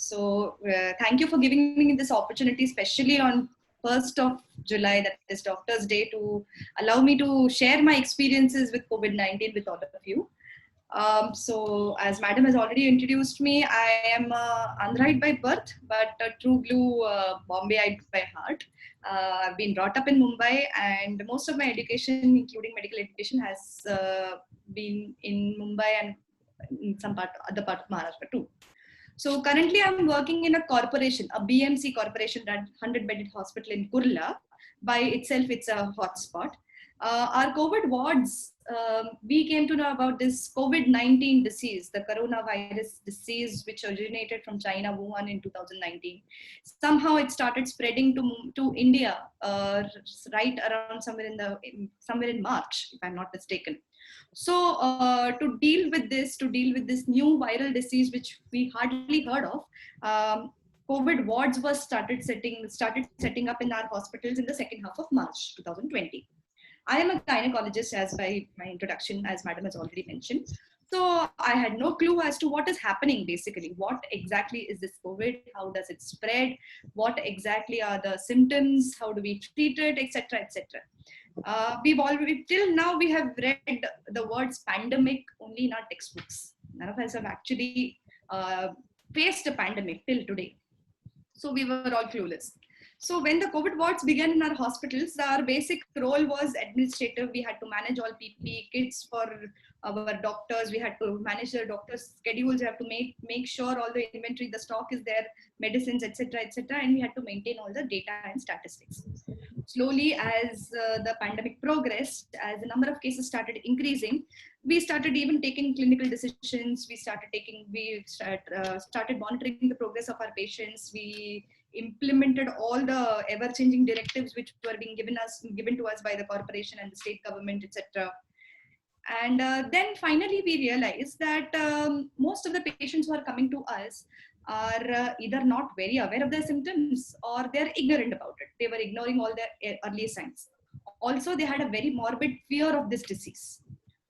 So thank you for giving me this opportunity, especially on 1st of July, that is Doctor's Day, to allow me to share my experiences with COVID-19 with all of you. So as Madam has already introduced me, I am Andhraite by birth, but a true blue Bombayite by heart. I've been brought up in Mumbai, and most of my education, including medical education, has been in Mumbai and in some other part of Maharashtra too. So currently I'm working in a corporation, a BMC corporation, run 100-bedded hospital in Kurla. By itself, it's a hotspot. Our COVID wards, we came to know about this COVID-19 disease, the coronavirus disease, which originated from China, Wuhan in 2019. Somehow it started spreading to India, right around somewhere in March, if I'm not mistaken. So to deal with this new viral disease, which we hardly heard of, COVID wards were started setting up in our hospitals in the second half of March 2020. I am a gynecologist, as by my introduction, as Madam has already mentioned. So I had no clue as to what is happening basically. What exactly is this COVID? How does it spread? What exactly are the symptoms? How do we treat it, etc., etc. We've already, till now, we have read the words pandemic only in our textbooks. None of us have actually faced a pandemic till today. So we were all clueless. So when the COVID wards began in our hospitals, our basic role was administrative. We had to manage all PPE kits for our doctors. We had to manage the doctors' schedules. We have to make sure all the inventory, the stock is there, medicines, etc., etc. And we had to maintain all the data and statistics. Slowly, as the pandemic progressed, as the number of cases started increasing, we started even taking clinical decisions. We started monitoring the progress of our patients. We implemented all the ever-changing directives which were being given to us by the corporation and the state government, etc. And then finally we realized that most of the patients who are coming to us are either not very aware of their symptoms or they're ignorant about it. They were ignoring all the early signs. Also, they had a very morbid fear of this disease.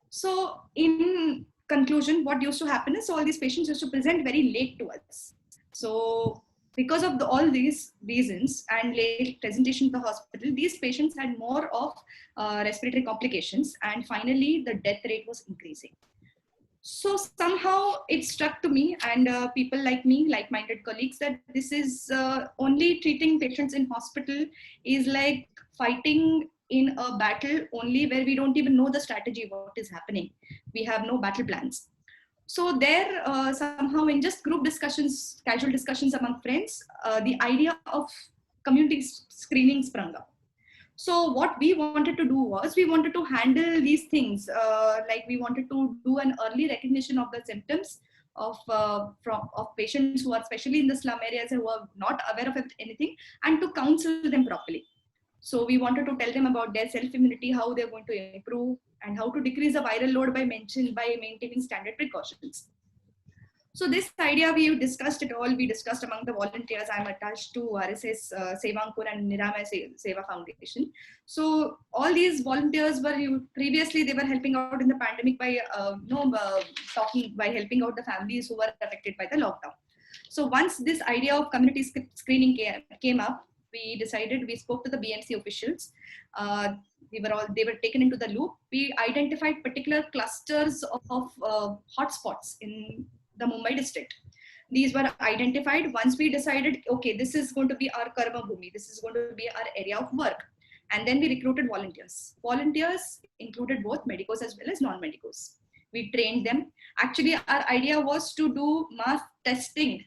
So in conclusion, what used to happen is all these patients used to present very late to us. So because of all these reasons and late presentation to the hospital, these patients had more of respiratory complications, and finally the death rate was increasing. So somehow it struck to me and people like me, like-minded colleagues, that this is only treating patients in hospital is like fighting in a battle only where we don't even know the strategy, what is happening. We have no battle plans. So there, somehow in just group discussions, casual discussions among friends, the idea of community screening sprung up. So what we wanted to do was, we wanted to handle these things, like we wanted to do an early recognition of the symptoms of patients who are especially in the slum areas and who are not aware of anything, and to counsel them properly. So we wanted to tell them about their self-immunity, how they're going to improve, and how to decrease the viral load by maintaining standard precautions. So this idea, we discussed it all. We discussed among the volunteers. I'm attached to RSS Seva and Niramay Seva Foundation. So all these volunteers were previously they were helping out in the pandemic by helping out the families who were affected by the lockdown. So once this idea of community screening came up, we spoke to the BMC officials. They were taken into the loop. We identified particular clusters of hotspots in the Mumbai district. These were identified. Once we decided, okay, this is going to be our karma bhumi, this is going to be our area of work. And then we recruited volunteers. Volunteers included both medicos as well as non-medicos. We trained them. Actually, our idea was to do mass testing,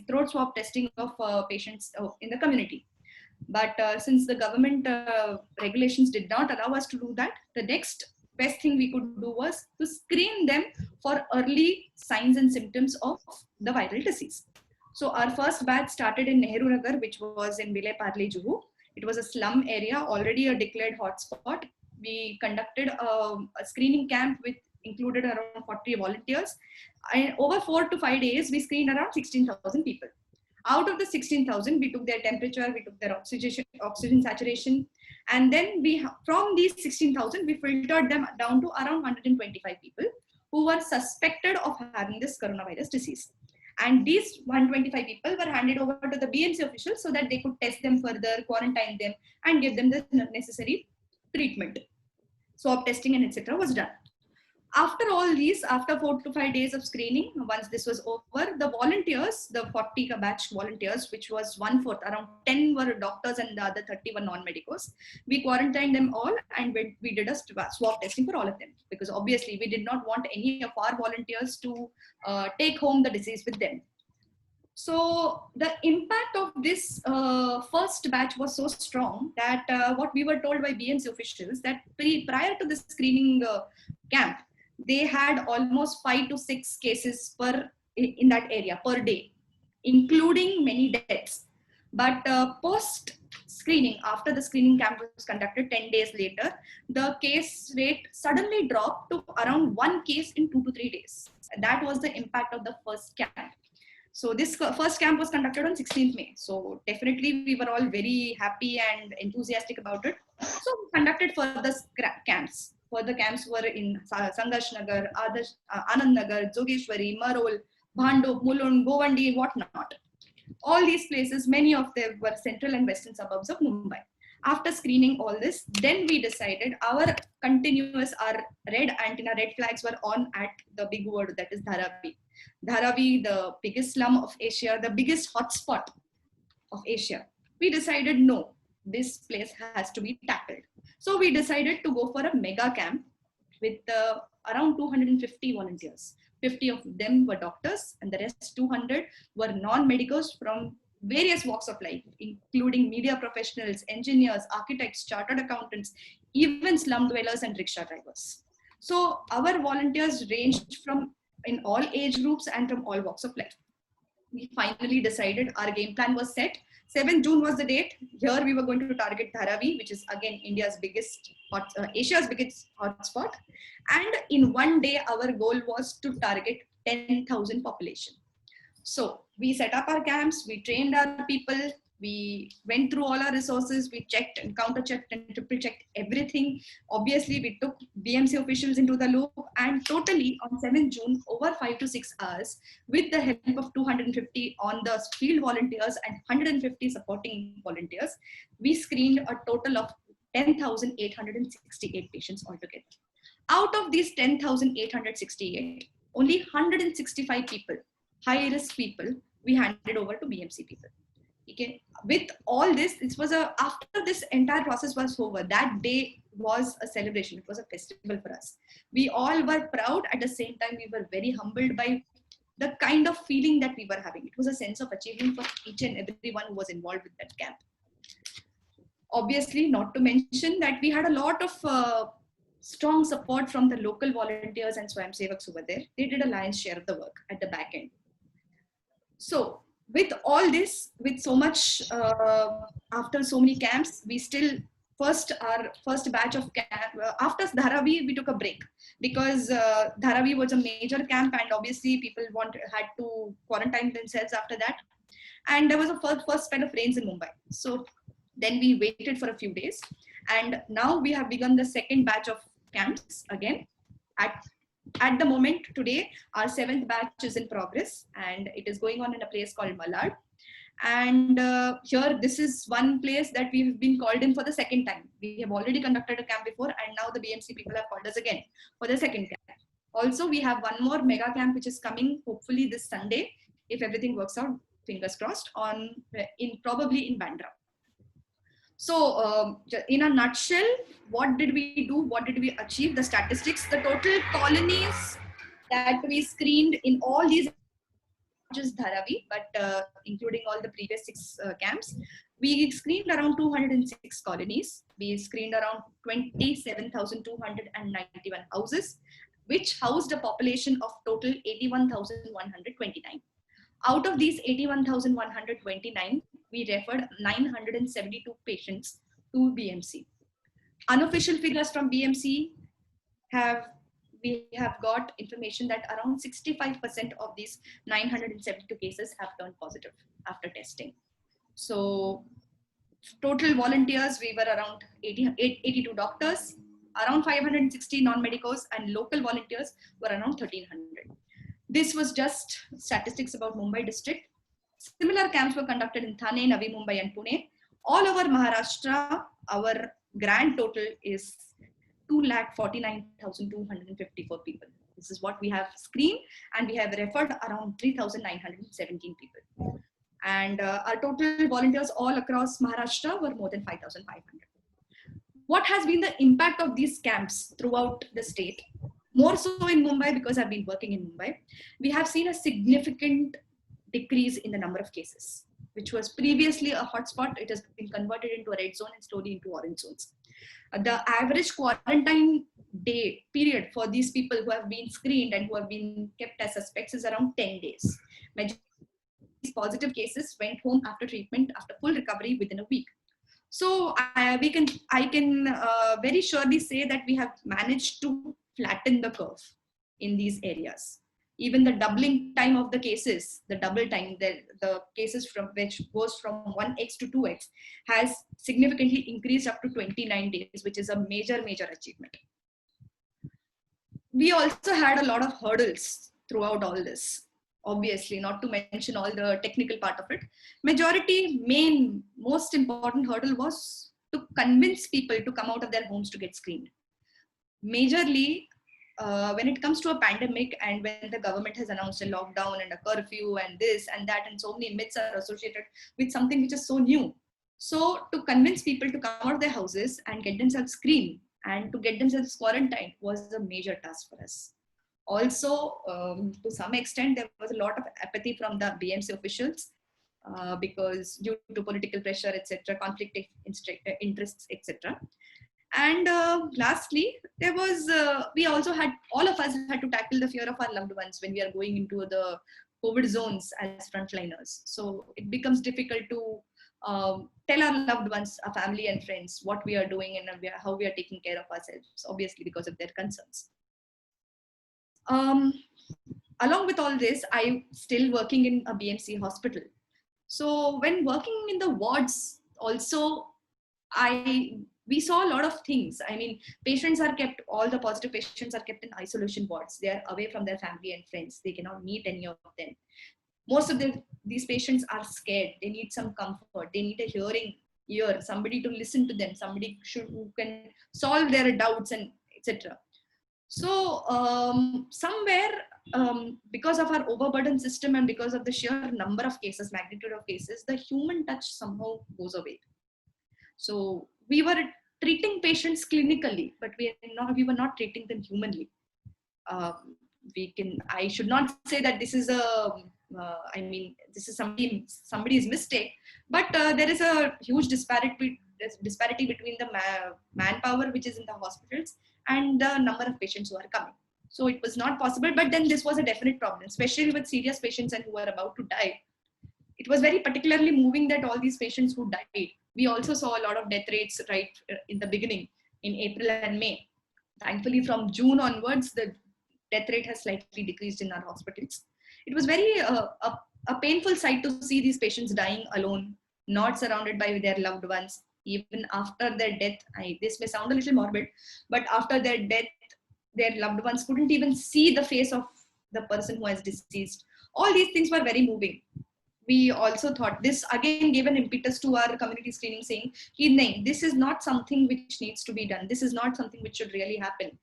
throat swab testing of patients in the community. But since the government regulations did not allow us to do that, the next best thing we could do was to screen them for early signs and symptoms of the viral disease. So our first batch started in Nehru Nagar, which was in Vile Parle, Juhu. It was a slum area, already a declared hotspot. We conducted a screening camp with included around 40 volunteers. And over 4 to 5 days, we screened around 16,000 people. Out of the 16,000, we took their temperature, we took their oxygen saturation, and then from these 16,000, we filtered them down to around 125 people who were suspected of having this coronavirus disease. And these 125 people were handed over to the BMC officials so that they could test them further, quarantine them, and give them the necessary treatment. Swab testing and etc. was done. After all these, after 4 to 5 days of screening, once this was over, the volunteers, the 40 batch volunteers, which was 1/4, around 10 were doctors and the other 30 were non-medicos, we quarantined them all and we did a swab testing for all of them, because obviously we did not want any of our volunteers to take home the disease with them. So the impact of this first batch was so strong that what we were told by BMC officials, that prior to the screening camp, they had almost 5 to 6 cases in that area per day, including many deaths. But post screening, after the screening camp was conducted 10 days later, the case rate suddenly dropped to around 1 case in 2 to 3 days. That was the impact of the first camp. So this first camp was conducted on 16th May. So definitely we were all very happy and enthusiastic about it. So we conducted further camps. Further camps were in Sangash Nagar, Anand Nagar, Jogeshwari, Marol, Bhandup, Mulund, Govandi, whatnot. All these places, many of them were central and western suburbs of Mumbai. After screening all this, then we decided our red antenna, red flags were on at the big word, that is Dharavi. Dharavi, the biggest slum of Asia, the biggest hotspot of Asia. We decided, no, this place has to be tackled. So we decided to go for a mega camp with around 250 volunteers. 50 of them were doctors and the rest 200 were non-medicos from various walks of life, including media professionals, engineers, architects, chartered accountants, even slum dwellers and rickshaw drivers. So our volunteers ranged from in all age groups and from all walks of life. We finally decided, our game plan was set. 7th June was the date. Here we were going to target Dharavi, which is again Asia's biggest hotspot. And in one day, our goal was to target 10,000 population. So we set up our camps, we trained our people, we went through all our resources, we checked and counter-checked and triple-checked everything. Obviously, we took BMC officials into the loop, and totally on 7th June, over 5 to 6 hours, with the help of 250 on the field volunteers and 150 supporting volunteers, we screened a total of 10,868 patients altogether. Out of these 10,868, only 165 people, high-risk people, we handed over to BMC people. Okay. With all this, after this entire process was over, that day was a celebration. It was a festival for us. We all were proud. At the same time, we were very humbled by the kind of feeling that we were having. It was a sense of achievement for each and everyone who was involved with that camp. Obviously, not to mention that we had a lot of strong support from the local volunteers and Swayamsevaks over there. They did a lion's share of the work at the back end. So with all this, with so much, after so many camps, we still, our first batch of camp, after Dharavi, we took a break because Dharavi was a major camp and obviously people had to quarantine themselves after that. And there was a first spell of rains in Mumbai. So then we waited for a few days. And now we have begun the second batch of camps again. At the moment today, our 7th batch is in progress and it is going on in a place called Malad. And here, this is one place that we've been called in for the second time. We have already conducted a camp before and now the BMC people have called us again for the second camp. Also, we have one more mega camp which is coming hopefully this Sunday, if everything works out, fingers crossed, probably in Bandra. So in a nutshell, what did we do? What did we achieve? The statistics, the total colonies that we screened in all these, not just Dharavi, but including all the previous 6 camps, we screened around 206 colonies. We screened around 27,291 houses, which housed a population of total 81,129. Out of these 81,129, we referred 972 patients to BMC. Unofficial figures from BMC we have got information that around 65% of these 972 cases have turned positive after testing. So total volunteers, we were around 82 doctors, around 560 non-medicos, and local volunteers were around 1,300. This was just statistics about Mumbai district. Similar camps were conducted in Thane, Navi Mumbai, and Pune. All over Maharashtra, our grand total is 2,49,254 people. This is what we have screened, and we have referred around 3,917 people. And our total volunteers all across Maharashtra were more than 5,500. What has been the impact of these camps throughout the state? More so in Mumbai, because I've been working in Mumbai, we have seen a significant decrease in the number of cases, which was previously a hotspot. It has been converted into a red zone and slowly into orange zones. The average quarantine day period for these people who have been screened and who have been kept as suspects is around 10 days. These positive cases went home after treatment, after full recovery within a week. So I can very surely say that we have managed to flatten the curve in these areas. Even the doubling time of the cases, the double time, the cases from which goes from 1x to 2x has significantly increased up to 29 days, which is a major achievement. We also had a lot of hurdles throughout all this. Obviously, not to mention all the technical part of it. Most important hurdle was to convince people to come out of their homes to get screened. Majorly, when it comes to a pandemic and when the government has announced a lockdown and a curfew and this and that, and so many myths are associated with something which is so new. So to convince people to come out of their houses and get themselves screened and to get themselves quarantined was a major task for us. Also, to some extent, there was a lot of apathy from the BMC officials because due to political pressure, etc., conflict interests, etc. And lastly, there was, all of us had to tackle the fear of our loved ones when we are going into the COVID zones as frontliners. So it becomes difficult to tell our loved ones, our family and friends, what we are doing and how we are taking care of ourselves, obviously because of their concerns. Along with all this, I'm still working in a BMC hospital. So when working in the wards, also, we saw a lot of things. I mean, all the positive patients are kept in isolation wards. They are away from their family and friends. They cannot meet any of them. Most of these patients are scared. They need some comfort. They need a hearing ear, somebody to listen to them, who can solve their doubts and etc. So because of our overburdened system and because of the sheer number of cases, magnitude of cases, the human touch somehow goes away. So we were treating patients clinically, but we were not treating them humanly. I should not say that this is this is somebody's mistake, but there is a huge disparity between the manpower which is in the hospitals and the number of patients who are coming. So it was not possible, but then this was a definite problem, especially with serious patients and who are about to die. It was very particularly moving that all these patients who died, we also saw a lot of death rates right in the beginning in April and May. Thankfully, from June onwards, the death rate has slightly decreased in our hospitals. It was very a painful sight to see these patients dying alone, not surrounded by their loved ones. Even after their death, this may sound a little morbid, but after their death, their loved ones couldn't even see the face of the person who has deceased. All these things were very moving. We also thought this again gave an impetus to our community screening, saying, this is not something which needs to be done. This is not something which should really happen.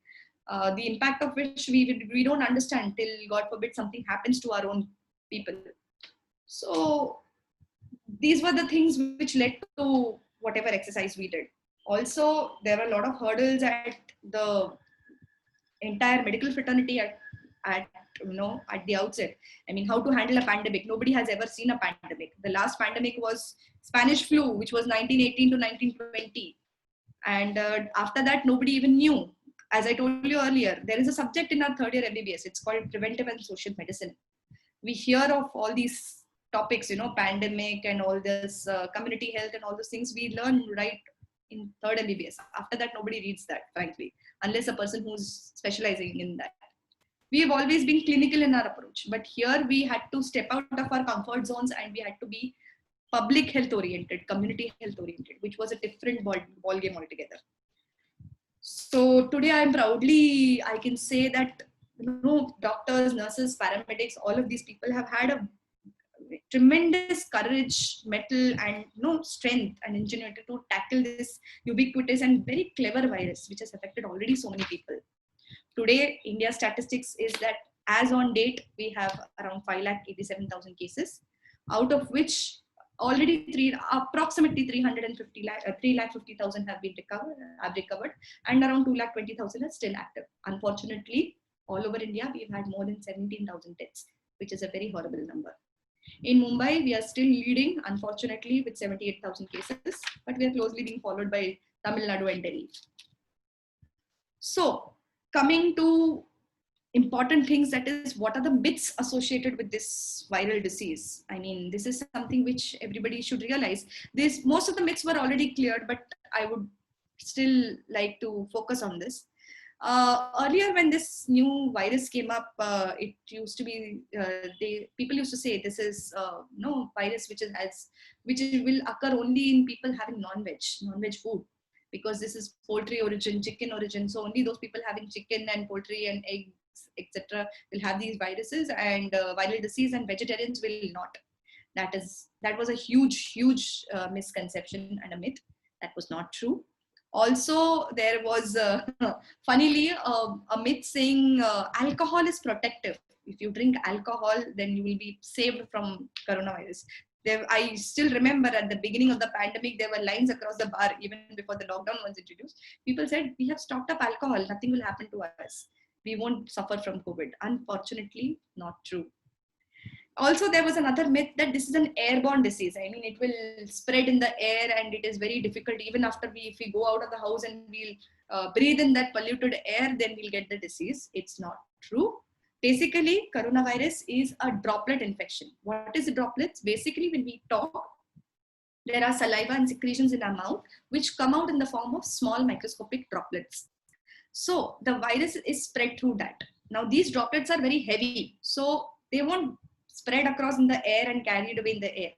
The impact of which we don't understand till, God forbid, something happens to our own people. So these were the things which led to whatever exercise we did. Also, there were a lot of hurdles at the entire medical fraternity at the outset. I mean, how to handle a pandemic. Nobody has ever seen a pandemic. The last pandemic was Spanish flu, which was 1918 to 1920. And after that, nobody even knew. As I told you earlier, there is a subject in our third year MBBS. It's called Preventive and Social Medicine. We hear of all these topics, pandemic and all this community health and all those things we learn right in third MBBS. After that, nobody reads that, frankly, unless a person who's specializing in that. We have always been clinical in our approach, but here we had to step out of our comfort zones and we had to be public health oriented, community health oriented, which was a different ball game altogether. So today I can say that doctors, nurses, paramedics, all of these people have had a tremendous courage, mettle, and strength and ingenuity to tackle this ubiquitous and very clever virus, which has affected already so many people. Today, India statistics is that as on date, we have around 5,87,000 cases, out of which already approximately 350,000 have been recovered, and around 220,000 are still active. Unfortunately, all over India, we've had more than 17,000 deaths, which is a very horrible number. In Mumbai, we are still leading, unfortunately, with 78,000 cases, but we are closely being followed by Tamil Nadu and Delhi. So, coming to important things, that is, what are the myths associated with this viral disease? I mean, this is something which everybody should realize. Most of the myths were already cleared, but I would still like to focus on this. Earlier, when this new virus came up, it used to be people used to say this is no virus which will occur only in people having non-veg food, because this is poultry origin, chicken origin. So only those people having chicken and poultry and eggs, etc., will have these viruses, and viral disease, and vegetarians will not. That was a huge misconception and a myth. That was not true. Also, there was funnily a myth saying alcohol is protective. If you drink alcohol, then you will be saved from coronavirus. I still remember at the beginning of the pandemic, there were lines across the bar even before the lockdown was introduced. People said, we have stocked up alcohol, nothing will happen to us. We won't suffer from COVID. Unfortunately, not true. Also, there was another myth that this is an airborne disease. I mean, it will spread in the air, and it is very difficult. Even after if we go out of the house and we'll breathe in that polluted air, then we'll get the disease. It's not true. Basically, coronavirus is a droplet infection. What is the droplets? Basically, when we talk, there are saliva and secretions in our mouth, which come out in the form of small microscopic droplets. So the virus is spread through that. Now, these droplets are very heavy, so they won't spread across in the air and carried away in the air.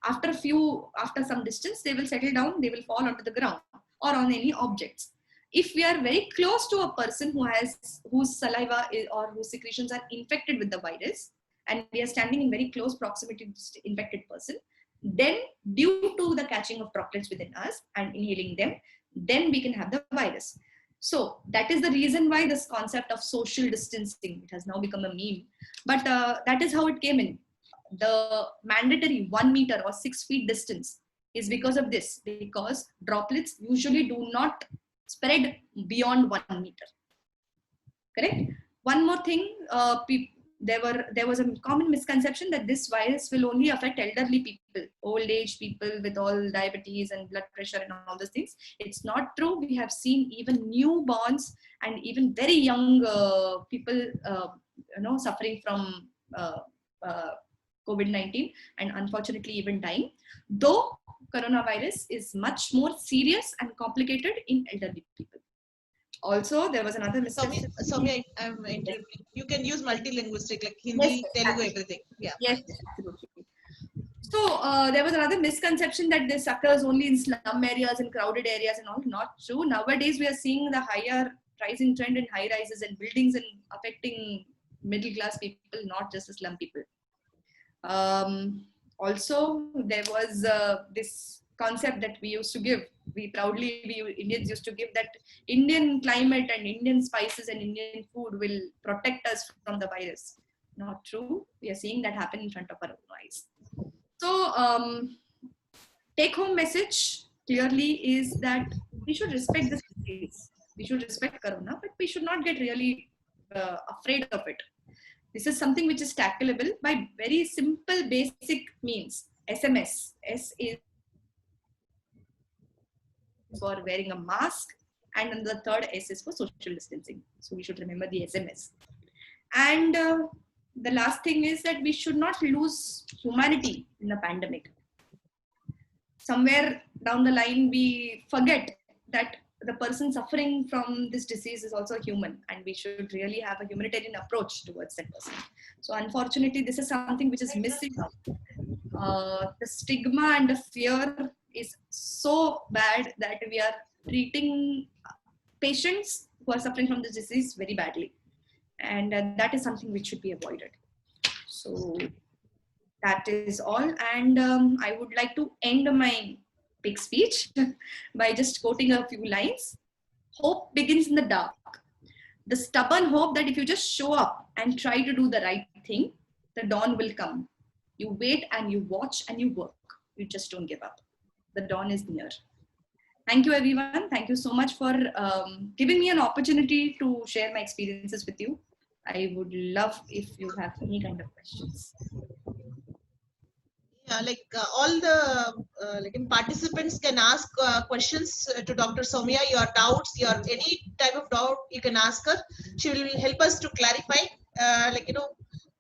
After some distance, they will settle down, they will fall onto the ground or on any objects. If we are very close to a person whose saliva or whose secretions are infected with the virus, and we are standing in very close proximity to the infected person, then due to the catching of droplets within us and inhaling them, then we can have the virus. So that is the reason why this concept of social distancing, it has now become a meme, but that is how it came in. The mandatory 1 meter or 6 feet distance is because of this, because droplets usually do not spread beyond 1 meter. Correct? One more thing, there was a common misconception that this virus will only affect elderly people, old age people with all diabetes and blood pressure and all those things. It's not true. We have seen even newborns and even very young people, suffering from COVID-19 and unfortunately even dying. Though coronavirus is much more serious and complicated in elderly people. Also, there was another misconception. Soumya, you can use multilinguistic, like Hindi, yes, Telugu, everything. Yeah. Yes, absolutely. So there was another misconception that this occurs only in slum areas and crowded areas and all. Not true. Nowadays, we are seeing the higher rising trend in high rises and buildings and affecting middle class people, not just the slum people. Also, there was this concept that we used to give. We Indians used to give, that Indian climate and Indian spices and Indian food will protect us from the virus. Not true. We are seeing that happen in front of our own eyes. So, take home message clearly is that we should respect this disease. We should respect corona, but we should not get really afraid of it. This is something which is tackleable by very simple, basic means. SMS. S is for wearing a mask, and then the third S is for social distancing. So we should remember the SMS. And the last thing is that we should not lose humanity in a pandemic. Somewhere down the line, we forget that the person suffering from this disease is also human, and we should really have a humanitarian approach towards that person. So unfortunately, this is something which is missing. The stigma and the fear is so bad that we are treating patients who are suffering from this disease very badly. and that is something which should be avoided. So that is all, and I would like to end my big speech by just quoting a few lines. Hope begins in the dark. The stubborn hope that if you just show up and try to do the right thing, the dawn will come. You wait and you watch and you work. You just don't give up. The dawn is near. Thank you, everyone. Thank you so much for giving me an opportunity to share my experiences with you. I would love if you have any kind of questions. Yeah, like all the participants can ask questions to Dr. Soumya. Your doubts, your any type of doubt, you can ask her. She will help us to clarify.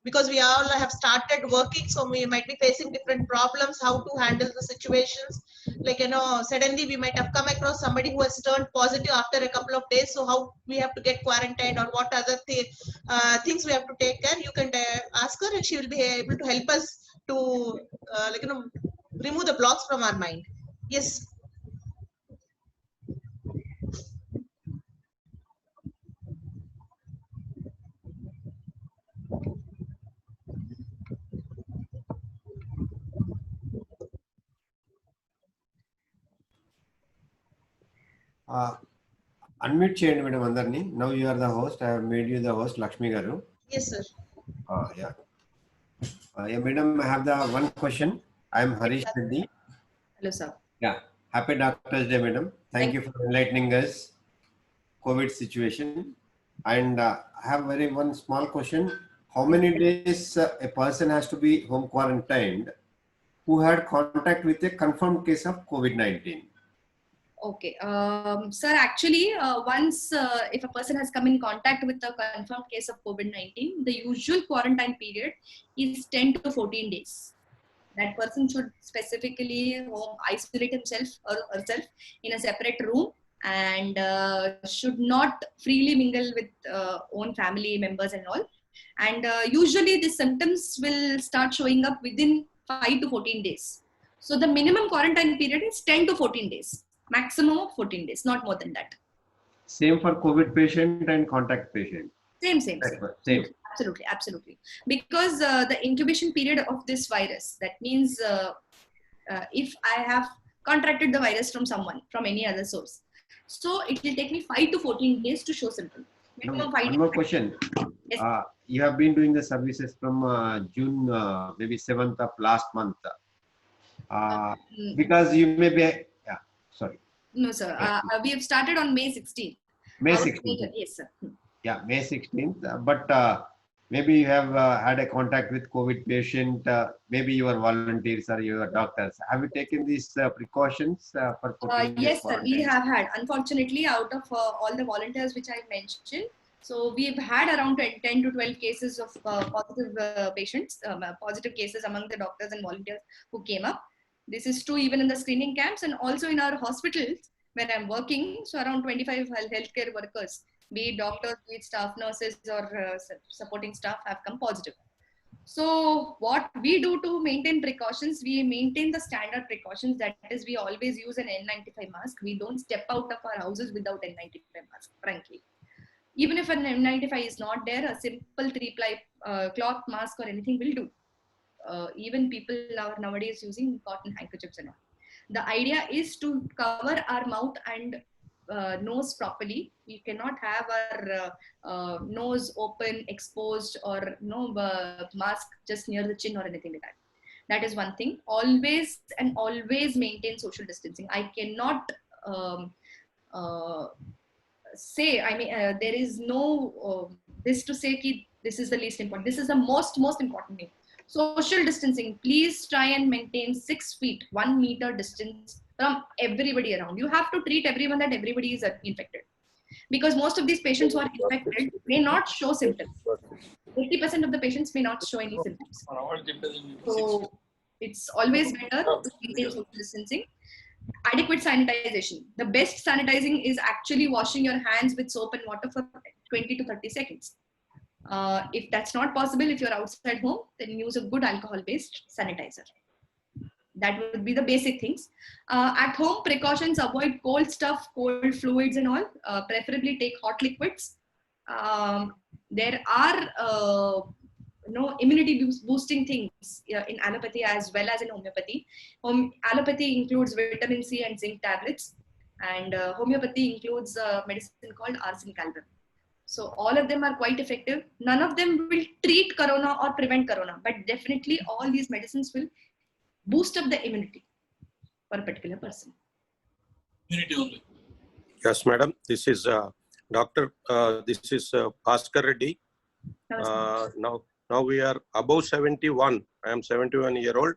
Because we all have started working, so we might be facing different problems, how to handle the situations. Suddenly we might have come across somebody who has turned positive after a couple of days. So how we have to get quarantined, or what other things we have to take care. You can ask her, and she will be able to help us to remove the blocks from our mind. Yes. Unmute చేయండి madam అందరినీ. Now you are the host. I have made you the host, Lakshmi garu. Yes, sir. Yeah. Yeah, madam, I have the one question. I am Harish Reddy. Hello, sir. Yeah. Happy Doctors Day, madam. Thank you for enlightening us COVID situation. And I have one small question. How many days a person has to be home quarantined who had contact with a confirmed case of COVID-19? Okay, sir, actually, once if a person has come in contact with a confirmed case of COVID-19, the usual quarantine period is 10 to 14 days. That person should specifically home isolate himself or herself in a separate room, and should not freely mingle with own family members and all. And usually the symptoms will start showing up within 5 to 14 days. So the minimum quarantine period is 10 to 14 days. Maximum of 14 days, not more than that. Same for COVID patient and contact patient. Same. Same. Absolutely. Because the incubation period of this virus, that means if I have contracted the virus from someone, from any other source, so it will take me 5 to 14 days to show symptoms. One more question. Yes. You have been doing the services from June, maybe 7th of last month. Because you may be, yeah, sorry. No, sir. We have started on May 16th. May 16th. Yes, sir. Yeah, May 16th. But maybe you have had a contact with COVID patient, maybe your volunteers or your doctors. Have you taken these precautions for putting yes, sir. We have had, unfortunately, out of all the volunteers which I mentioned, so we've had around 10 to 12 cases of positive patients, positive cases among the doctors and volunteers who came up. This is true even in the screening camps and also in our hospitals where I'm working. So around 25 healthcare workers, be it doctors, be it staff nurses or supporting staff, have come positive. So what we do to maintain precautions, we maintain the standard precautions. That is, we always use an N95 mask. We don't step out of our houses without N95 mask, frankly. Even if an N95 is not there, a simple 3-ply cloth mask or anything will do. Even people are nowadays using cotton handkerchiefs and all. The idea is to cover our mouth and nose properly. We cannot have our nose open, exposed, or no mask just near the chin or anything like that. That is one thing. Always maintain social distancing. I cannot say, I mean, there is no this to say ki this is the least important. This is the most important thing. Social distancing, please try and maintain 6 feet, 1 meter distance from everybody around. You have to treat everyone that everybody is infected, because most of these patients who are infected may not show symptoms. 80% of the patients may not show any symptoms. So it's always better to maintain social distancing. Adequate sanitization. The best sanitizing is actually washing your hands with soap and water for 20 to 30 seconds. If that's not possible, if you're outside home, then use a good alcohol-based sanitizer. That would be the basic things. At home, precautions: avoid cold stuff, cold fluids and all. Preferably take hot liquids. There are immunity boosting things in allopathy as well as in homeopathy. Allopathy includes vitamin C and zinc tablets, and homeopathy includes a medicine called arsenic album. So all of them are quite effective. None of them will treat corona or prevent corona, but definitely all these medicines will boost up the immunity for a particular person. Immunity only. Yes, madam. This is Doctor. This is Bhaskar Reddy. Now we are above 71. I am 71-year-old.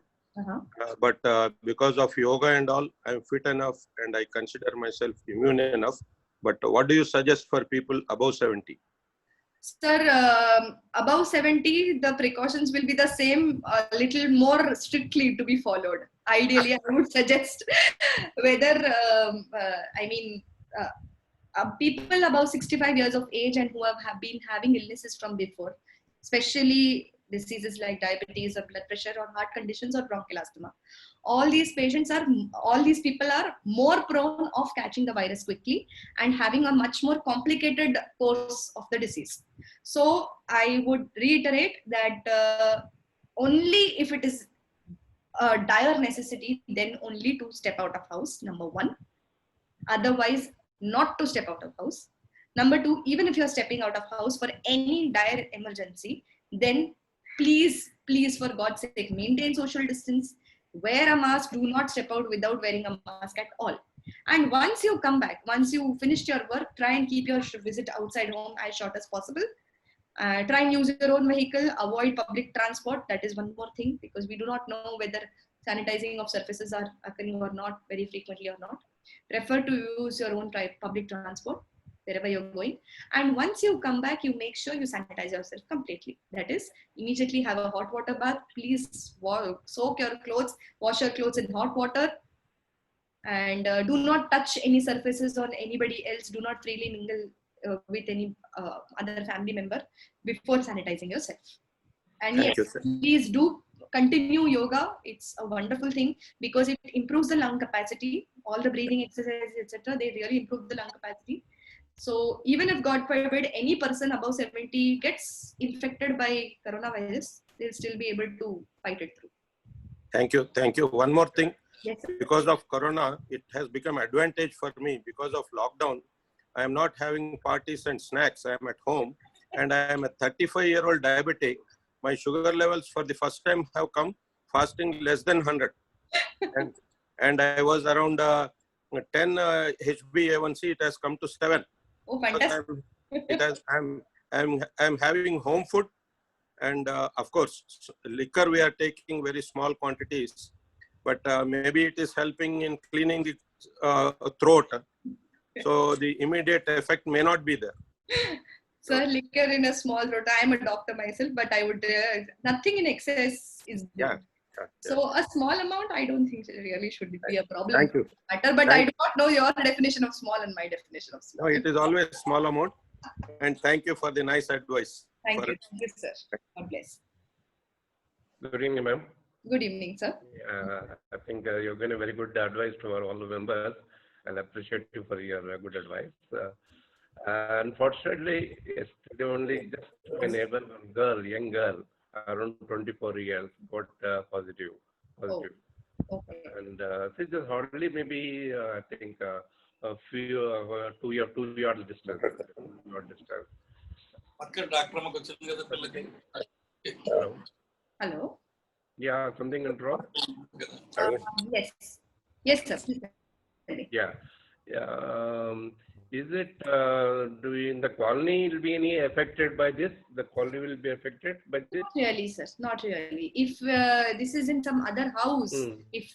But because of yoga and all, I am fit enough and I consider myself immune enough. But what do you suggest for people above 70? Sir, above 70, the precautions will be the same, a little more strictly to be followed. Ideally, I would suggest whether, people above 65 years of age and who have been having illnesses from before, especially diseases like diabetes or blood pressure or heart conditions or bronchial asthma. All these people are more prone of catching the virus quickly and having a much more complicated course of the disease. So I would reiterate that only if it is a dire necessity, then only to step out of house, number one. Otherwise, not to step out of house. Number two, even if you're stepping out of house for any dire emergency, then please, for God's sake, maintain social distance, wear a mask, do not step out without wearing a mask at all. And once you come back, once you finished your work, try and keep your visit outside home as short as possible. Try and use your own vehicle, avoid public transport. That is one more thing, because we do not know whether sanitizing of surfaces are occurring or not very frequently or not. Prefer to use your own public transport wherever you're going. And once you come back, you make sure you sanitize yourself completely. That is, immediately have a hot water bath. Please soak your clothes, wash your clothes in hot water. And do not touch any surfaces on anybody else. Do not freely mingle with any other family member before sanitizing yourself. And Thank yes, you, please do continue yoga. It's a wonderful thing because it improves the lung capacity. All the breathing exercises, etc., they really improve the lung capacity. So even if, God forbid, any person above 70 gets infected by coronavirus, they'll still be able to fight it through. Thank you. Thank you. One more thing. Yes, sir. Because of corona, it has become advantage for me. Because of lockdown, I am not having parties and snacks. I am at home and I am a 35-year-old diabetic. My sugar levels for the first time have come fasting less than 100. and I was around 10 HbA1c. It has come to 7. Oh, fantastic. I'm having home food. And of course, liquor we are taking very small quantities. But maybe it is helping in cleaning the throat. So the immediate effect may not be there. Sir, liquor in a small throat. I am a doctor myself, but I would, nothing in excess is good. Yeah. So a small amount, I don't think really should be a problem. Thank you. But I do not know your definition of small and my definition of small. No, it is always small amount. And thank you for the nice advice. Thank you, sir. God bless. Good evening, ma'am. Good evening, sir. I think you've given a very good advice to all the members, and I appreciate you for your good advice. Unfortunately, yesterday only just my neighbor, one girl, young girl, around 24 years, got positive. Oh, okay. And she just hardly maybe, I think, a few, 2 yard distance. Hello. Yeah, something went wrong? Yes. Yes, sir. Please tell me. Yeah. Is it, in the colony will be any affected by this? The colony will be affected by this? Not really, sir. Not really. If this is in some other house, if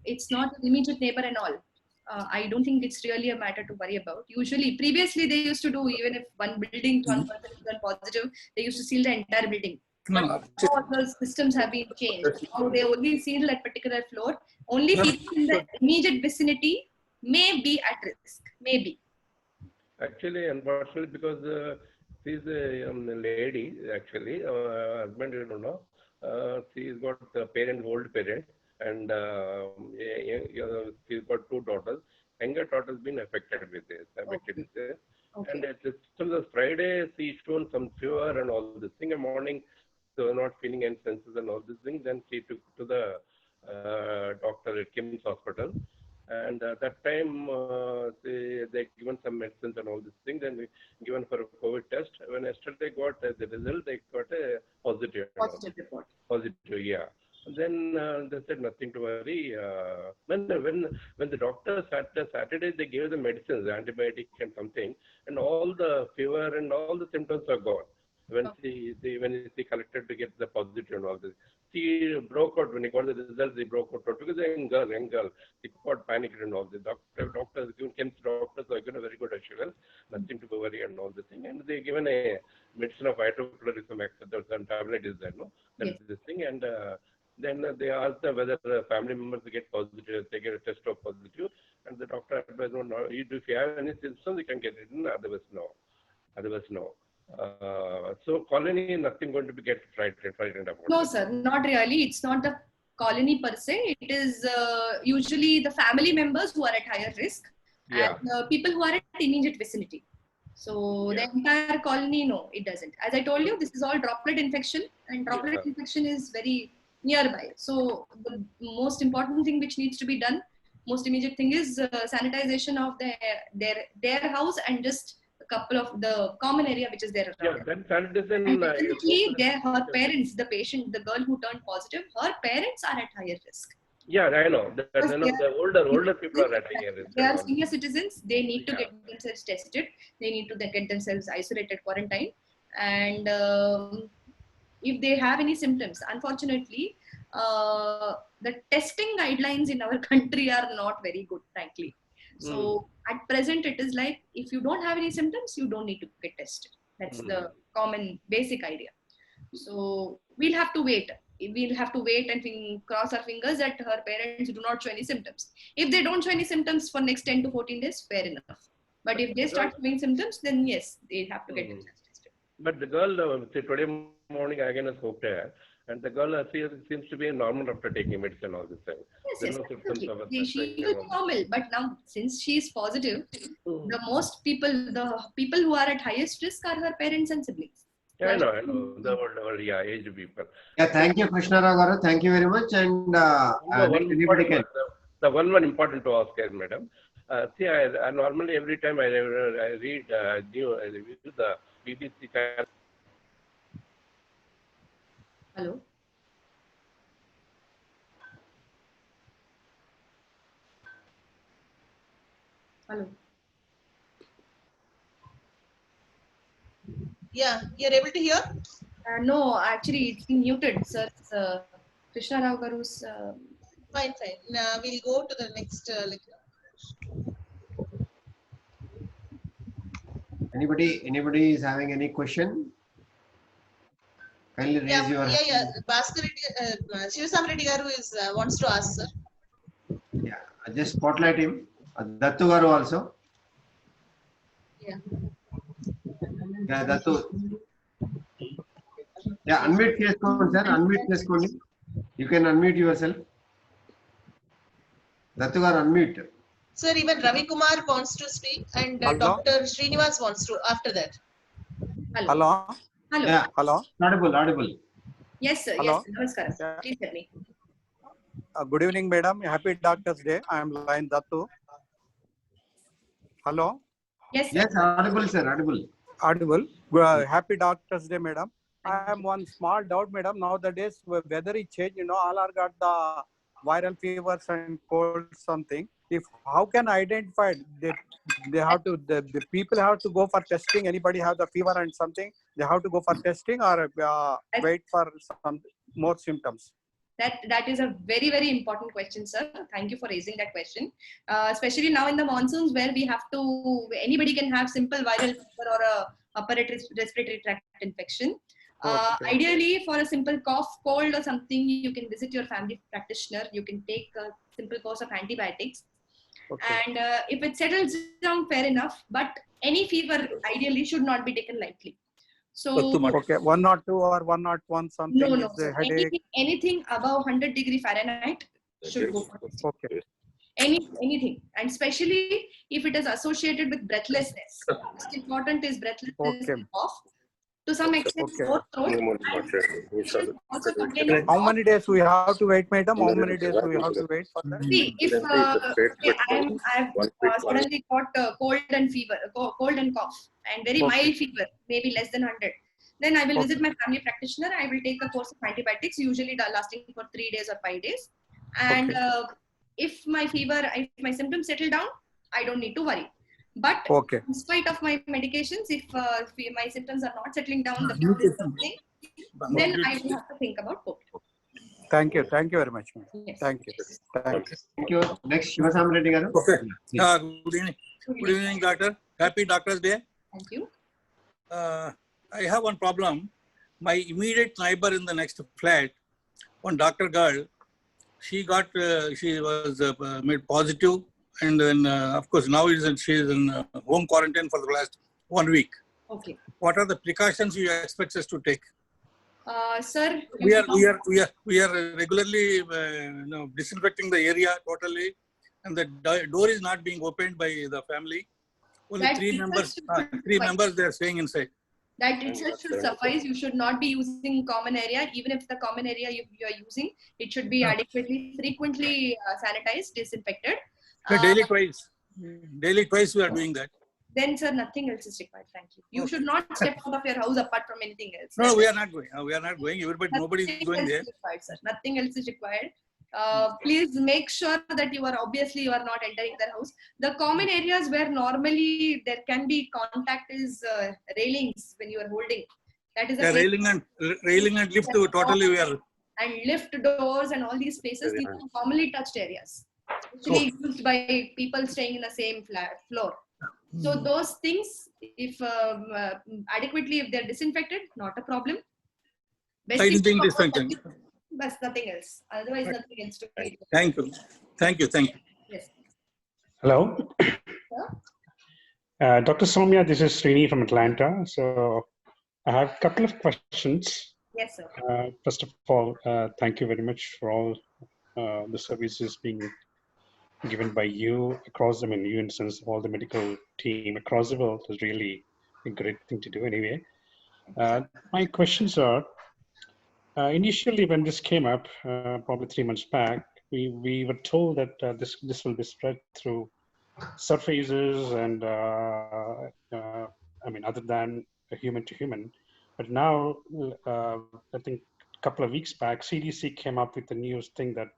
it's not an immediate neighbor and all, I don't think it's really a matter to worry about. Usually, previously they used to do, even if one building, one person is positive, they used to seal the entire building. But all the systems have been changed. Now they only seal that particular floor. Only people in the immediate vicinity may be at risk. Maybe. Actually, unfortunately, because she's a lady, actually, husband, you don't know. She's got a parent, old parent, and she's got 2 daughters. Younger daughter has been affected with this. Okay. And till the Friday, she shown some fever and all this thing. In morning, so not feeling any senses and all this thing. Then she took to the doctor at Kim's Hospital. And that time, they given some medicines and all this thing. Then we given for a COVID test. When yesterday got the result, they got a positive. Positive report. Positive, yeah. Then they said nothing to worry. When the doctor Saturday they gave the medicines, antibiotic and something, and all the fever and all the symptoms are gone. When she collected to get the positive and all this, she broke out when he got the results. She broke out because the young girl, she got panicked and all this. Doctors, are given a very good assurance, nothing to worry and all this thing, and they given a medicine of hydrochloroquine, some tablet is there, no, that Yes. is this thing, and then they asked them whether the family members get positive, they get a test of positive, and the doctor advised, no, if you have any symptoms, you can get it. Otherwise, no. So colony, nothing going to be get frightened about. No, sir, not really. It's not the colony per se. It is usually the family members who are at higher risk Yeah. and people who are at immediate vicinity. So the entire colony, no, it doesn't. As I told you, this is all droplet infection, and droplet infection is very nearby. So the most important thing which needs to be done, most immediate thing is sanitization of their house and just a couple of the common area which is there around. Yeah, then sanitization. And definitely, her parents, the patient, the girl who turned positive, her parents are at higher risk. Yeah, I know. The older people are at higher risk. They are senior citizens. They need to get themselves tested. They need to get themselves isolated, quarantine. And if they have any symptoms, unfortunately, the testing guidelines in our country are not very good, frankly. So at present, it is like, if you don't have any symptoms, you don't need to get tested. That's the common basic idea. So we'll have to wait. We'll have to wait and cross our fingers that her parents do not show any symptoms. If they don't show any symptoms for next 10 to 14 days, fair enough. But if they start showing symptoms, then yes, they have to get themselves tested. But the girl, today morning again I spoke to her, and the girl seems to be normal after taking medicine all this time. Yes, No symptoms of she will be normal. But now, since she is positive, the people who are at highest risk are her parents and siblings. Yeah, I know. The old, aged people. Yeah, thank you, Krishna Rao garu. Thank you very much. And anybody can. The one important to ask is, madam. See, I normally every time I read the BBC channel. Hello. Hello. Yeah, you're able to hear? No, actually, it's been muted, sir. It's, Krishna Rao garu's. Fine. We'll go to the next. Anybody is having any question? Kindly raise your hand. Bhaskar Shivasam Reddy garu wants to ask, sir. Yeah, just spotlight him. Dattu garu also. Yeah, Dattu. Yeah, unmute చేసుకోండి, sir. Unmute చేసుకోండి. You can unmute yourself. Dattu garu unmute. Sir, even Ravi Kumar wants to speak, and Dr. Srinivas wants to after that. Hello. Yeah. Hello. Audible. Yes, sir. Hello. Yes, namaskaram. Yeah. Please tell me. Good evening, madam. Happy Doctor's Day. I am Lion Dattu. Hello. Yes, sir. Yes, audible, sir. Audible. Happy Doctor's Day, madam. I am one small doubt, madam. Nowadays, weather is changed. All are got the viral fevers and colds, something. How can I identify? They have to. The people have to go for testing. Anybody have the fever and something, they have to go for testing or wait for some more symptoms. That is a very, very important question, sir. Thank you for raising that question. Especially now in the monsoons where we have to, anybody can have simple viral fever or a upper respiratory tract infection. Ideally, for a simple cough, cold or something, you can visit your family practitioner. You can take a simple course of antibiotics. And if it settles down, fair enough. But any fever ideally should not be taken lightly. So Okay, 102 or 101 something no. is the headache. Anything above 100 degree Fahrenheit should go for testing. Okay. anything, and especially if it is associated with breathlessness. Most important is breathlessness Okay. and cough. To some extent, Okay. sore throat. Patient also complain of How cough. many days we have to wait, madam? How many days we have to wait for that? See, if okay, I've suddenly got cold and fever, cold and cough, and very mild fever, maybe less than 100, then I will visit my family practitioner. I will take a course of antibiotics, usually lasting for 3 days or 5 days. And if my symptoms settle down, I don't need to worry. But Okay. in spite of my medications, if my symptoms are not settling down, the blood is worsening, then I will have to think about COVID. Thank you. Thank you very much, madam. Yes. Thank you. Thank you. Thank you. Next, Shivasam Reddy garu. Okay. Please. Good evening. Good evening, doctor. Happy Doctor's Day. Thank you. I have one problem. My immediate neighbor in the next flat, one doctor girl, she was made positive, and then of course now she is in home quarantine for the last 1 week. Okay. What are the precautions you expect us to take? Sir, We are regularly disinfecting the area totally, and the door is not being opened by the family. Only That three members they are staying inside. That itself should suffice. You should not be using common area. Even if the common area you are using, it should be adequately, frequently sanitized, disinfected. Daily twice we are doing that. Then, sir, nothing else is required. Thank you. You should not step out of your house apart from anything else. No, we are not going. We are not going. Nobody is going there. Required, sir. Nothing else is required. Please make sure that you are not entering their house. The common areas where normally there can be contact is railings when you are holding. That is a railing and lift totally we are. And lift doors and all these spaces, these are commonly touched areas, usually used by people staying in the same floor. So those things, if adequately, if they're disinfected, not a problem. Best Site is being disinfected. But nothing else. Otherwise, nothing else to do. Thank you. Yes. Hello. Dr. Soumya, this is Srini from Atlanta. So I have a couple of questions. Yes, sir. First of all, thank you very much for all the services being given by you across, you in the sense of all the medical team across the world. Is really a great thing to do anyway. My questions are, initially when this came up, probably 3 months back, we were told that this will be spread through surfaces and, other than human to human. But now, I think a couple of weeks back, CDC came up with the news thing that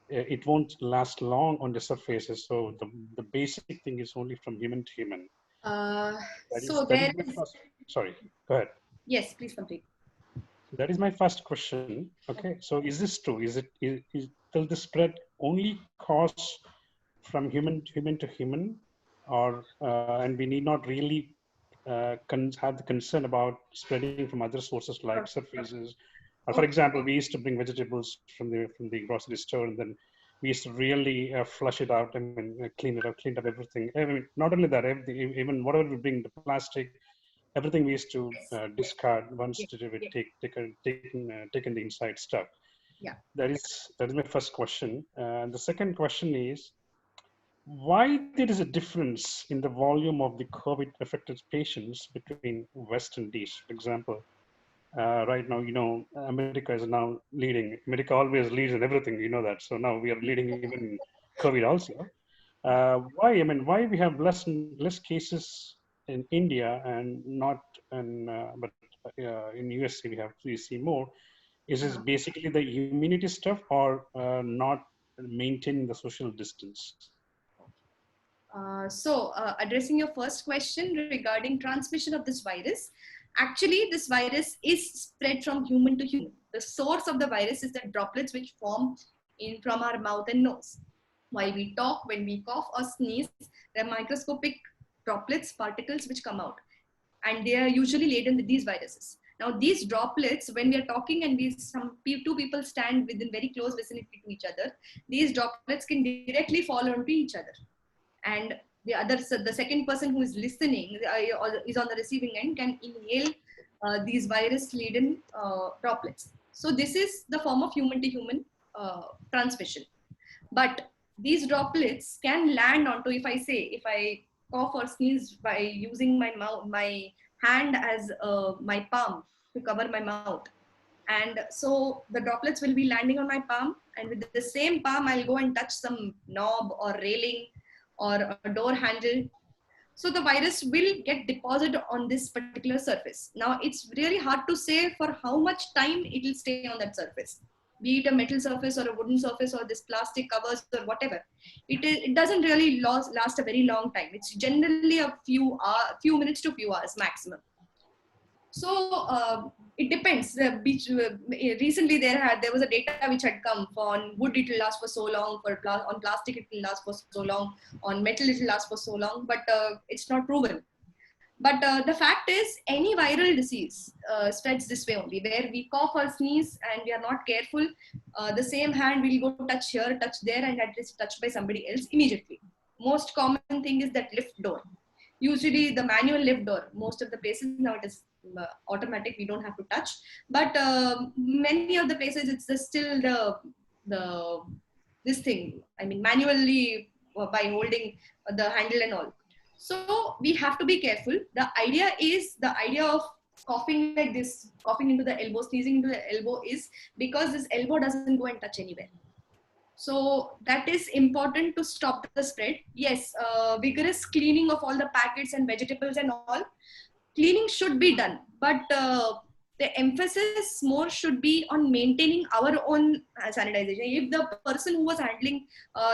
it won't last long on the surfaces. So the basic thing is only from human to human. Sorry, go ahead. Yes, please complete. That is my first question. Okay, so is this true? Will the spread only cause from human to human, or and we need not really have the concern about spreading from other sources like surfaces? Or for example, we used to bring vegetables from the grocery store, and then we used to really flush it out and cleaned up everything. I mean, not only that, even whatever we bring, the plastic, everything we used to discard once taken the inside stuff. Yeah. That is my first question. The second question is, why there is a difference in the volume of the COVID affected patients between West and East? For example, right now, America is now leading. America always leads in everything, that. So now we are leading even in COVID also. Why? Why we have less cases in India and not but in USA we see more? Is this basically the immunity stuff or not maintaining the social distance? Addressing your first question regarding transmission of this virus, actually this virus is spread from human to human. The source of the virus is the droplets which form from our mouth and nose. While we talk, when we cough or sneeze, there are microscopic droplets, particles which come out, and they are usually laden with these viruses. Now these droplets, when we are talking and two people stand within very close vicinity to each other, these droplets can directly fall onto each other. And the second person who is listening or is on the receiving end can inhale these virus-laden droplets. So this is the form of human to human transmission. But these droplets can land onto, if I cough or sneeze by using my mouth, my hand as my palm to cover my mouth. And so the droplets will be landing on my palm, and with the same palm, I'll go and touch some knob or railing or a door handle. So the virus will get deposited on this particular surface. Now it's really hard to say for how much time it will stay on that surface, be it a metal surface or a wooden surface or this plastic covers or whatever. It doesn't really last a very long time. It's generally a few minutes to few hours maximum. So it depends. Recently there was a data which had come on wood it will last for so long, on plastic it will last for so long, on metal it will last for so long, but it's not proven. But the fact is, any viral disease spreads this way only, where we cough or sneeze and we are not careful. The same hand will go touch here, touch there, and that is touched by somebody else immediately. Most common thing is that lift door. Usually the manual lift door, most of the places now it is automatic, we don't have to touch. But many of the places it's still this thing, I mean manually by holding the handle and all. So we have to be careful. The idea of coughing like this, coughing into the elbow, sneezing into the elbow is because this elbow doesn't go and touch anywhere. So that is important to stop the spread. Yes, vigorous cleaning of all the packets and vegetables and all, cleaning should be done, but the emphasis more should be on maintaining our own sanitization. If the person who was handling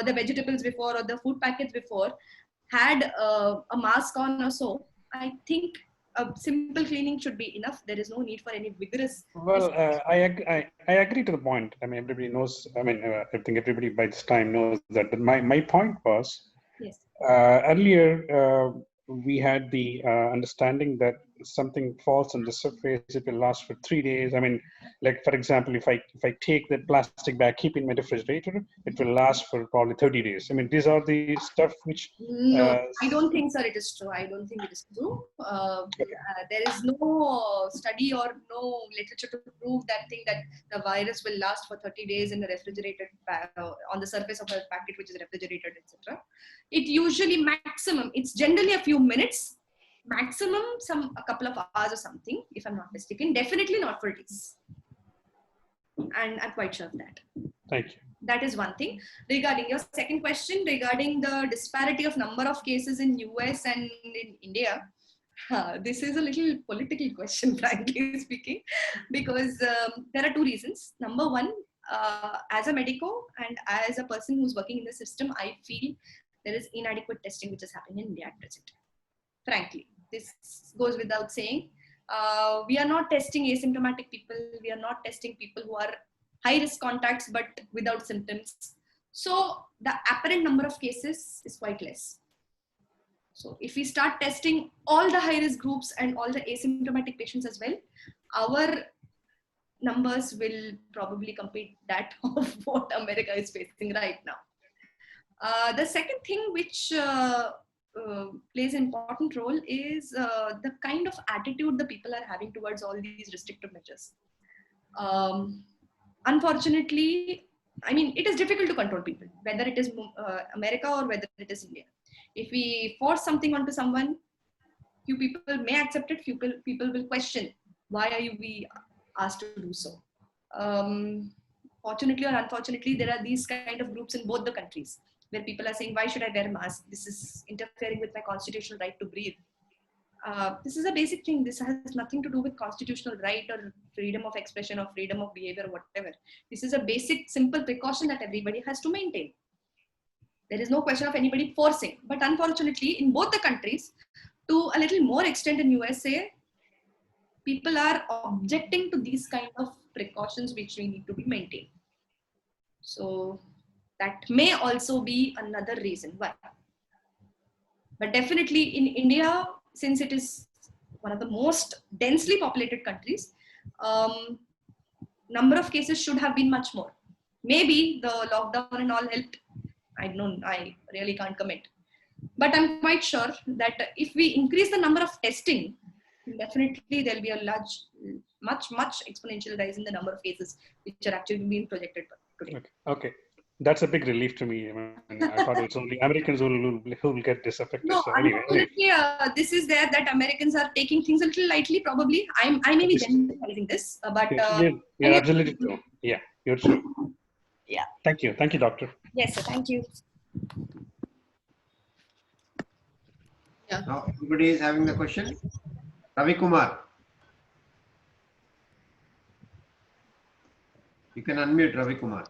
the vegetables before or the food packets before had a mask on or so, I think a simple cleaning should be enough. There is no need for any vigorous. Well, I agree to the point. I mean, everybody knows. I mean, I think everybody by this time knows that. But my point was, Yes. Earlier we had the understanding that something falls on the surface, it will last for 3 days. I mean, like for example, if I take that plastic bag, keep in my refrigerator, it will last for probably 30 days. I mean, these are the stuff which. No, I don't think, sir, it is true. I don't think it is true. There is no study or no literature to prove that the virus will last for 30 days in a refrigerated on the surface of a packet which is refrigerated, etc. It usually maximum, it's generally a few minutes, maximum a couple of hours or something, if I'm not mistaken. Definitely not for days. And I'm quite sure of that. Thank you. That is one thing. Regarding your second question, regarding the disparity of number of cases in US and in India, this is a little political question, frankly speaking, because there are two reasons. Number one, as a medico and as a person who's working in the system, I feel there is inadequate testing which is happening in India at present. Frankly, this goes without saying. We are not testing asymptomatic people. We are not testing people who are high risk contacts but without symptoms. So the apparent number of cases is quite less. So if we start testing all the high risk groups and all the asymptomatic patients as well, our numbers will probably compete that of what America is facing right now. The second thing which plays an important role is the kind of attitude the people are having towards all these restrictive measures. Unfortunately, I mean, it is difficult to control people, whether it is America or whether it is India. If we force something onto someone, few people may accept it, few people will question, why are we asked to do so? Fortunately or unfortunately, there are these kind of groups in both the countries where people are saying, why should I wear a mask? This is interfering with my constitutional right to breathe. This is a basic thing. This has nothing to do with constitutional right or freedom of expression or freedom of behavior or whatever. This is a basic, simple precaution that everybody has to maintain. There is no question of anybody forcing. But unfortunately, in both the countries, to a little more extent in USA, people are objecting to these kind of precautions which we need to be maintained. So that may also be another reason why. But definitely in India, since it is one of the most densely populated countries, number of cases should have been much more. Maybe the lockdown and all helped. I don't know, I really can't comment. But I'm quite sure that if we increase the number of testing, definitely there'll be a much exponential rise in the number of cases which are actually being projected today. Okay. That's a big relief to me. I mean, I thought it's only Americans who will get disaffected. No, So anyway. unfortunately, this is there that Americans are taking things a little lightly. Probably, I may be generalizing this, but You're absolutely true. Yeah, you're true. Yeah. Thank you, doctor. Yes, sir. Thank you. Now, everybody is having the question. Ravi Kumar. You can unmute Ravi Kumar.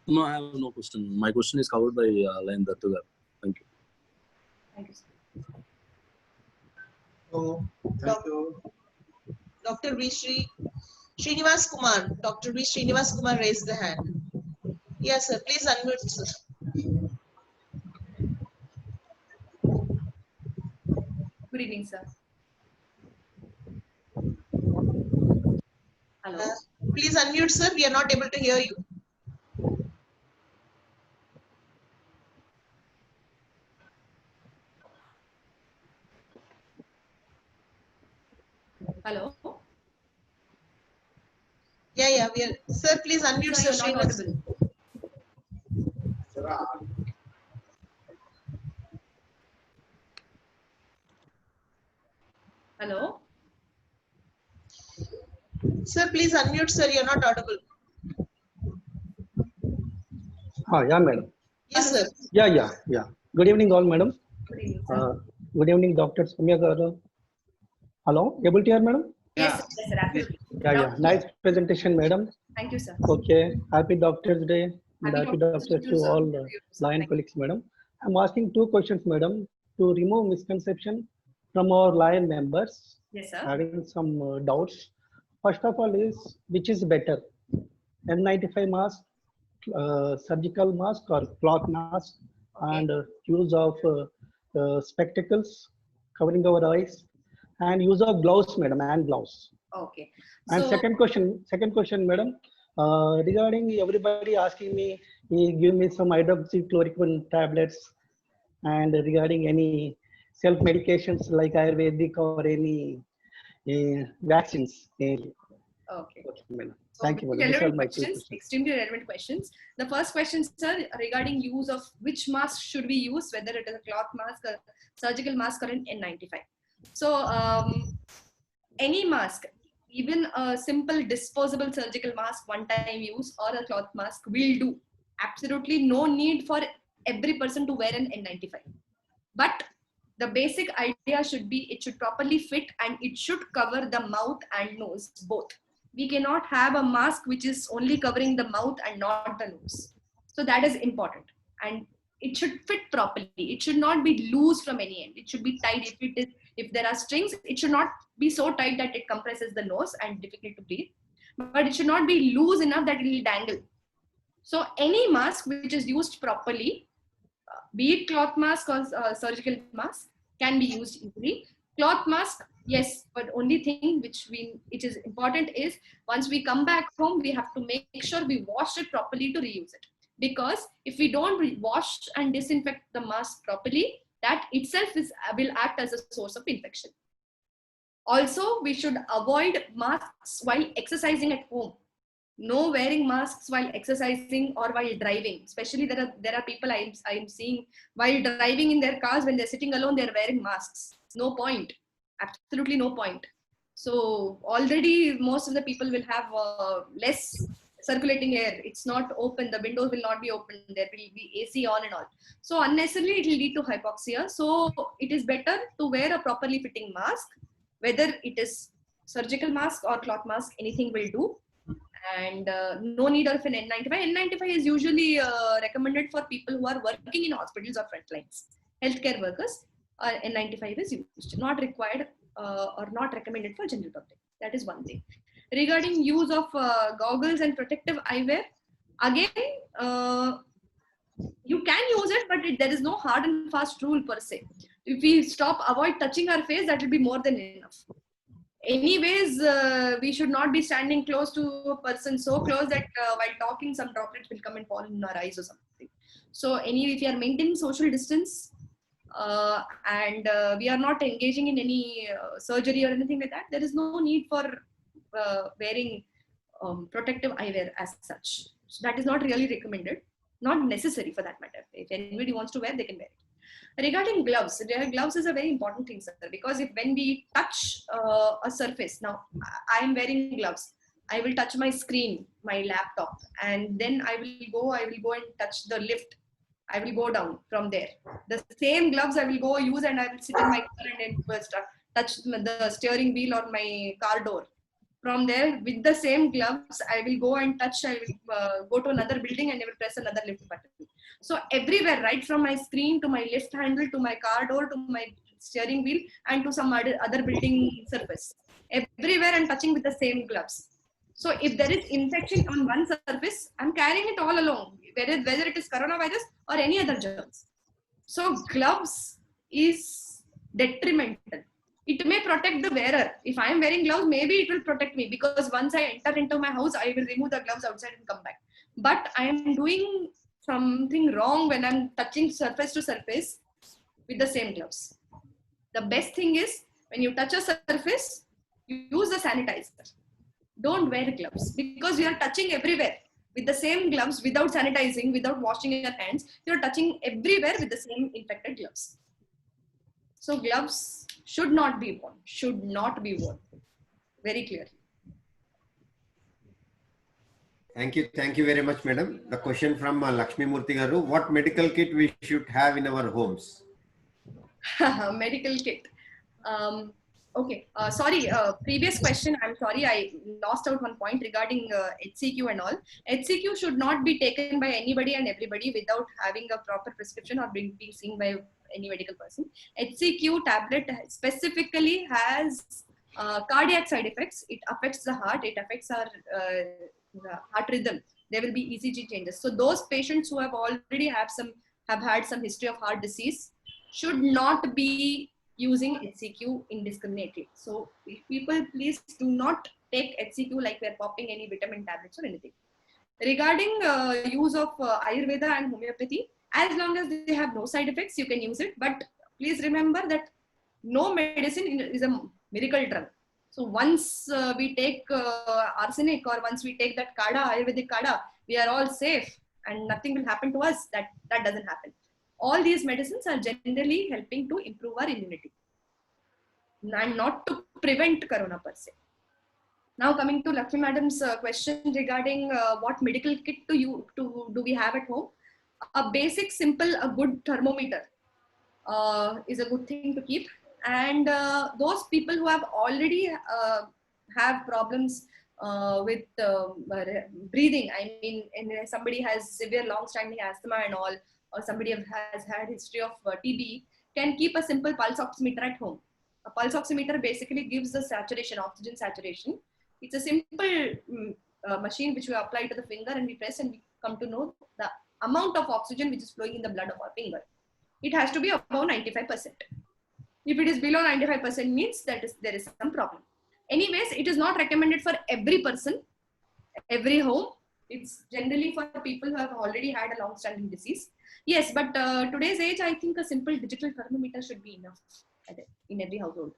No, I have no question. My question is covered by Lion Dattugar. Thank you. Thank you, sir. So, Thank you. Dr. V. Srinivas Kumar. Dr. V. Srinivas Kumar raised the hand. Yes, sir. Please unmute, sir. Good evening, sir. Hello. Please unmute, sir. We are not able to hear you. Hello. Yeah. We are. Sir, please unmute, Sir, sir. you're not Srinivas. audible. Hello. Sir, please unmute, sir. You're not audible. Yeah, madam. Yes, sir. Yeah. Good evening, all, madam. Good evening, sir. Good evening, Dr. Soumya garu. Hello, able to hear, madam? Yes, sir. Yes, sir. Absolutely. Yeah. Nice presentation, madam. Thank you, sir. Okay, happy Doctor's Day. And happy Doctor's Doctors Day to too, sir. all To you, sir. Lion Thank you. colleagues, madam. I'm asking two questions, madam, to remove misconception from our Lion members Yes, sir. having some doubts. First of all is, which is better, N95 mask, surgical mask or cloth mask, and use of spectacles covering our eyes, and use of gloves, madam, and gloves. Okay. And So, second question, madam, regarding everybody asking me, give me some hydroxychloroquine tablets, and regarding any self medications like Ayurvedic or any vaccines. okay. Okay, madam. So Thank you, madam. These are relevant my two questions, questions. extremely relevant questions. The first question, sir, regarding use of which mask should we use, whether it is a cloth mask, a surgical mask, or an N95. So, any mask, even a simple disposable surgical mask, one-time use, or a cloth mask will do. Absolutely no need for every person to wear an N95. But the basic idea should be it should properly fit and it should cover the mouth and nose both. We cannot have a mask which is only covering the mouth and not the nose. So that is important. And it should fit properly. It should not be loose from any end. It should be tight. If there are strings, it should not be so tight that it compresses the nose and difficult to breathe. But it should not be loose enough that it will dangle. So any mask which is used properly, be it cloth mask or surgical mask, can be used easily. Cloth mask, yes, but only thing which is important is once we come back home, we have to make sure we wash it properly to reuse it. Because if we don't wash and disinfect the mask properly, that itself will act as a source of infection. Also, we should avoid masks while exercising at home. No wearing masks while exercising or while driving. Especially there are people I'm seeing while driving in their cars, when they're sitting alone, they're wearing masks. No point. Absolutely no point. So already most of the people will have less circulating air. It's not open. The windows will not be open. There will be AC on and all. So unnecessarily it will lead to hypoxia. So it is better to wear a properly fitting mask, whether it is surgical mask or cloth mask, anything will do. And no need of an N95. N95 is usually recommended for people who are working in hospitals or front lines. Healthcare workers, N95 is used, not required or not recommended for general public. That is one thing. Regarding use of goggles and protective eyewear, again, you can use it, but there is no hard and fast rule per se. If we avoid touching our face, that will be more than enough. Anyways, we should not be standing close to a person, so close that while talking, some droplets will come and fall in our eyes or something. So if you are maintaining social distance and we are not engaging in any surgery or anything like that, there is no need for wearing protective eyewear as such. So that is not really recommended, not necessary for that matter. If anybody wants to wear, they can wear it. Regarding gloves, gloves is a very important thing, sir, because if when we touch a surface, now I am wearing gloves, I will touch my screen, my laptop, and then I will go and touch the lift. I will go down from there. The same gloves I will go use, and I will sit in my car and then touch the steering wheel or my car door. From there, with the same gloves, I will go and touch, I will go to another building and I will press another lift button. So everywhere, right from my screen to my lift handle, to my car door, to my steering wheel, and to some other building surface. Everywhere I'm touching with the same gloves. So if there is infection on one surface, I'm carrying it all along, whether it is coronavirus or any other germs. So gloves is detrimental. It may protect the wearer. If I am wearing gloves, maybe it will protect me, because once I enter into my house, I will remove the gloves outside and come back. But I am doing something wrong when I'm touching surface to surface with the same gloves. The best thing is, when you touch a surface, you use the sanitizer. Don't wear gloves, because you are touching everywhere with the same gloves, without sanitizing, without washing your hands. You're touching everywhere with the same infected gloves. So gloves should not be worn, very clearly. Thank you very much, madam. The question from Lakshmi Murthy Garu: what medical kit we should have in our homes? Medical kit. Okay, sorry, previous question, I'm sorry, I lost out one point regarding HCQ and all. HCQ should not be taken by anybody and everybody without having a proper prescription or being seen by any medical person. HCQ tablet specifically has cardiac side effects. It affects the heart, it affects our heart rhythm. There will be ECG changes. So those patients who have already have had some history of heart disease should not be using HCQ indiscriminately. So people, please do not take HCQ like we're popping any vitamin tablets or anything. Regarding use of Ayurveda and homeopathy, as long as they have no side effects, you can use it. But please remember that no medicine is a miracle drug. So once we take arsenic, or once we take that kada, Ayurvedic kada, we are all safe and nothing will happen to us. That doesn't happen. All these medicines are generally helping to improve our immunity and not to prevent corona per se. Now coming to Lakshmi Madam's question regarding what medical kit do we have at home. A basic, simple, a good thermometer is a good thing to keep. And those people who have already have problems with breathing, I mean, and somebody has severe long-standing asthma and all, or somebody has had history of TB, can keep a simple pulse oximeter at home. A pulse oximeter basically gives the saturation, oxygen saturation. It's a simple machine which we apply to the finger and we press, and we come to know the amount of oxygen which is flowing in the blood of our finger. It has to be above 95%. If it is below 95%, means that there is some problem. Anyways, it is not recommended for every person, every home. It's generally for people who have already had a long-standing disease. Yes, but today's age, I think a simple digital thermometer should be enough in every household.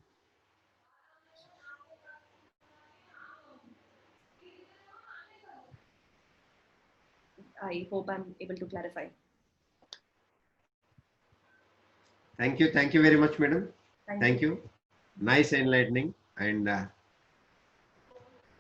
I hope I'm able to clarify. Thank you very much, madam. Thank you. Nice enlightening, and